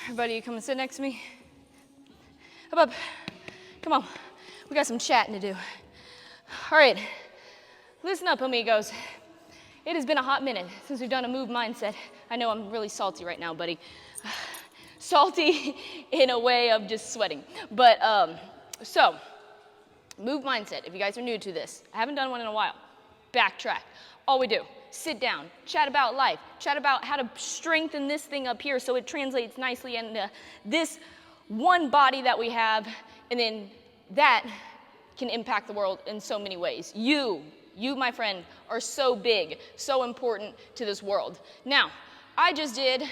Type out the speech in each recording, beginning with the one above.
Everybody, you come and sit next to me. Up. Come on. We got some chatting to do. All right. Listen up, amigos. It has been a hot minute since we've done a move mindset. I know I'm really salty right now, buddy. Salty in a way of just sweating. But, so, move mindset. If you guys are new to this, I haven't done one in a while. Backtrack. All we do, sit down, chat about life, chat about how to strengthen this thing up here so it translates nicely into this one body that we have, and then that can impact the world in so many ways. You, my friend, are so big, so important to this world. Now, I just did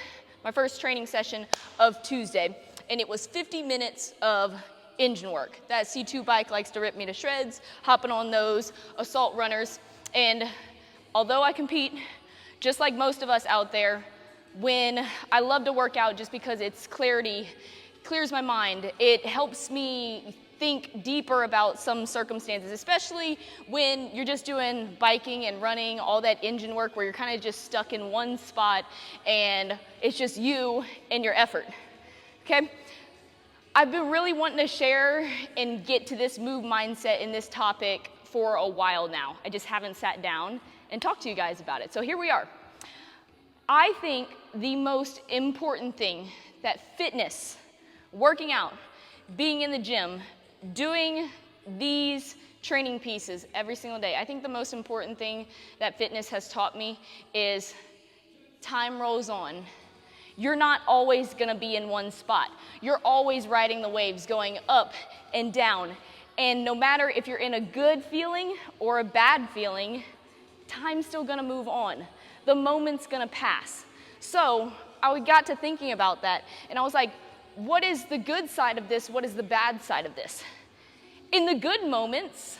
my first training session of Tuesday, and it was 50 minutes of engine work. That C2 bike likes to rip me to shreds, hopping on those assault runners, and although I compete, just like most of us out there, when I love to work out just because it's clarity, clears my mind, it helps me think deeper about some circumstances, especially when you're just doing biking and running, all that engine work where you're kind of just stuck in one spot and it's just you and your effort, okay? I've been really wanting to share and get to this move mindset in this topic for a while now. I just haven't sat down and talked to you guys about it. So here we are. I think the most important thing that fitness, working out, being in the gym, doing these training pieces every single day, I think the most important thing that fitness has taught me is time rolls on. You're not always gonna be in one spot. You're always riding the waves, going up and down. And no matter if you're in a good feeling or a bad feeling, time's still gonna move on. The moment's gonna pass. So I got to thinking about that, and I was like, what is the good side of this? What is the bad side of this? In the good moments,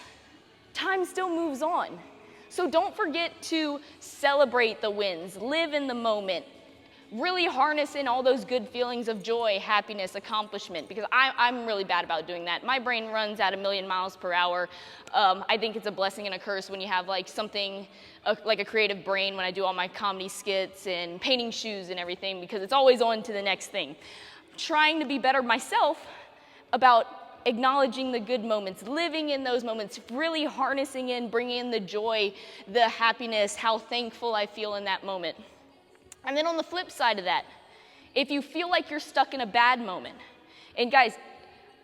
time still moves on. So don't forget to celebrate the wins, live in the moment, really harness in all those good feelings of joy, happiness, accomplishment, because I'm really bad about doing that. My brain runs at 1,000,000 miles per hour. I think it's a blessing and a curse when you have like something, like a creative brain when I do all my comedy skits and painting shoes and everything, because it's always on to the next thing. Trying to be better myself about acknowledging the good moments, living in those moments, really harnessing in, bringing in the joy, the happiness, how thankful I feel in that moment. And then on the flip side of that, if you feel like you're stuck in a bad moment, and guys,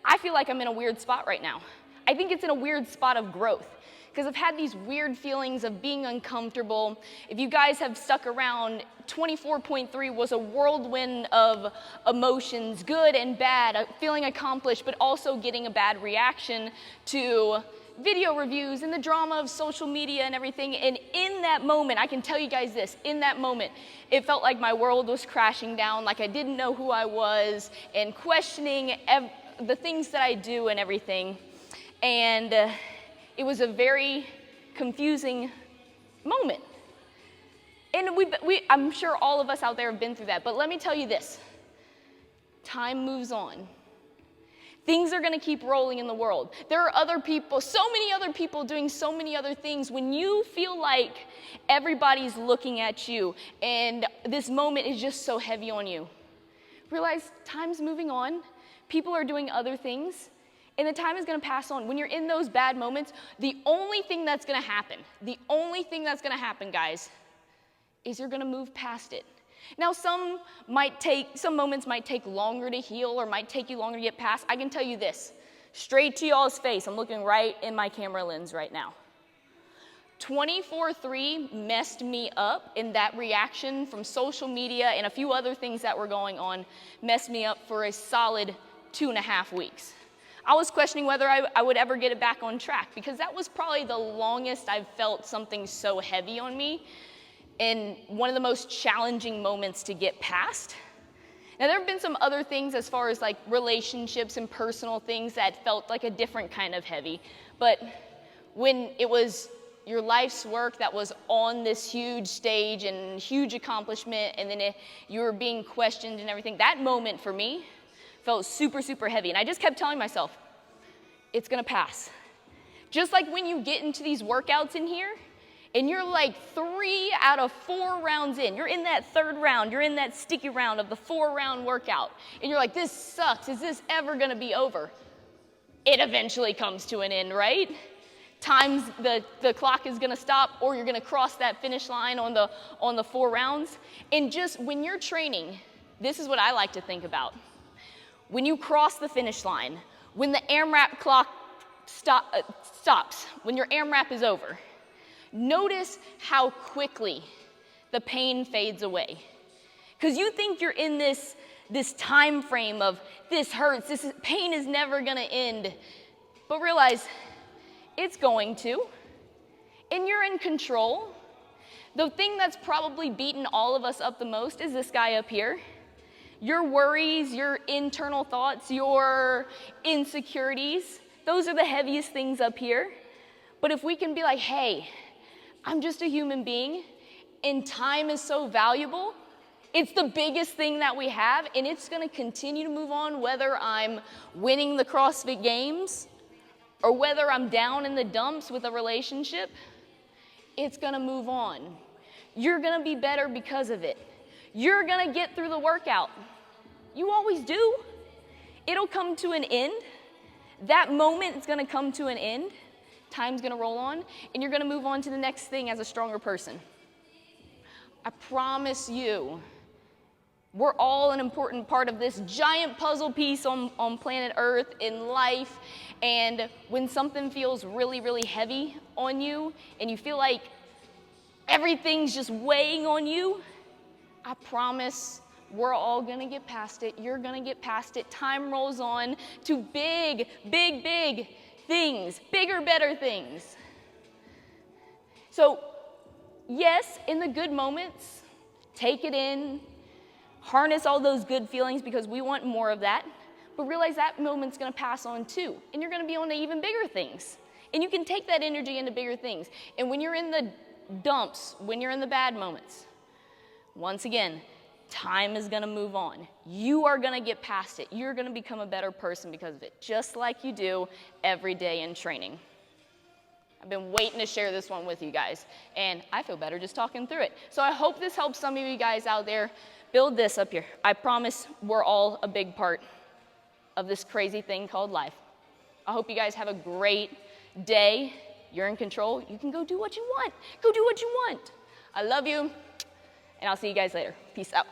I feel like I'm in a weird spot right now. I think it's in a weird spot of growth, because I've had these weird feelings of being uncomfortable. If you guys have stuck around, 24.3 was a whirlwind of emotions, good and bad, feeling accomplished, but also getting a bad reaction to video reviews and the drama of social media and everything. And in that moment, I can tell you guys this, in that moment, it felt like my world was crashing down, like I didn't know who I was, and questioning the things that I do and everything. And it was a very confusing moment. And I'm sure all of us out there have been through that, but let me tell you this, time moves on. Things are gonna keep rolling in the world. There are other people, so many other people doing so many other things. When you feel like everybody's looking at you and this moment is just so heavy on you, realize time's moving on. People are doing other things, and the time is gonna pass on. When you're in those bad moments, the only thing that's gonna happen, guys, is you're gonna move past it. Now, some moments might take longer to heal or might take you longer to get past. I can tell you this, straight to y'all's face, I'm looking right in my camera lens right now. 24/3 messed me up, in that reaction from social media and a few other things that were going on messed me up for a solid 2.5 weeks. I was questioning whether I would ever get it back on track, because that was probably the longest I've felt something so heavy on me, and one of the most challenging moments to get past. Now, there have been some other things as far as like relationships and personal things that felt like a different kind of heavy, but when it was your life's work that was on this huge stage and huge accomplishment, and then you were being questioned and everything, that moment for me felt super, super heavy. And I just kept telling myself, it's gonna pass. Just like when you get into these workouts in here, and you're like 3 out of 4 rounds in. You're in that third round. You're in that sticky round of the 4-round workout. And you're like, this sucks. Is this ever going to be over? It eventually comes to an end, right? The clock is going to stop, or you're going to cross that finish line on the 4 rounds. And just when you're training, this is what I like to think about. When you cross the finish line, when the AMRAP clock stops, when your AMRAP is over, notice how quickly the pain fades away. Because you think you're in this time frame of this hurts, pain is never going to end. But realize it's going to, and you're in control. The thing that's probably beaten all of us up the most is this guy up here. Your worries, your internal thoughts, your insecurities, those are the heaviest things up here. But if we can be like, hey, I'm just a human being, and time is so valuable. It's the biggest thing that we have, and it's going to continue to move on whether I'm winning the CrossFit Games or whether I'm down in the dumps with a relationship. It's going to move on. You're going to be better because of it. You're going to get through the workout. You always do. It'll come to an end. That moment is going to come to an end. Time's going to roll on, and you're going to move on to the next thing as a stronger person. I promise you, we're all an important part of this giant puzzle piece on planet Earth, in life, and when something feels really, really heavy on you, and you feel like everything's just weighing on you, I promise we're all going to get past it. You're going to get past it. Time rolls on to big, big, big things, bigger, better things. So, yes, in the good moments, take it in, harness all those good feelings because we want more of that, but realize that moment's going to pass on too, and you're going to be on to even bigger things. And you can take that energy into bigger things. And when you're in the dumps, when you're in the bad moments, once again, time is going to move on. You are going to get past it. You're going to become a better person because of it, just like you do every day in training. I've been waiting to share this one with you guys, and I feel better just talking through it. So I hope this helps some of you guys out there build this up here. I promise we're all a big part of this crazy thing called life. I hope you guys have a great day. You're in control. You can go do what you want. Go do what you want. I love you, and I'll see you guys later. Peace out.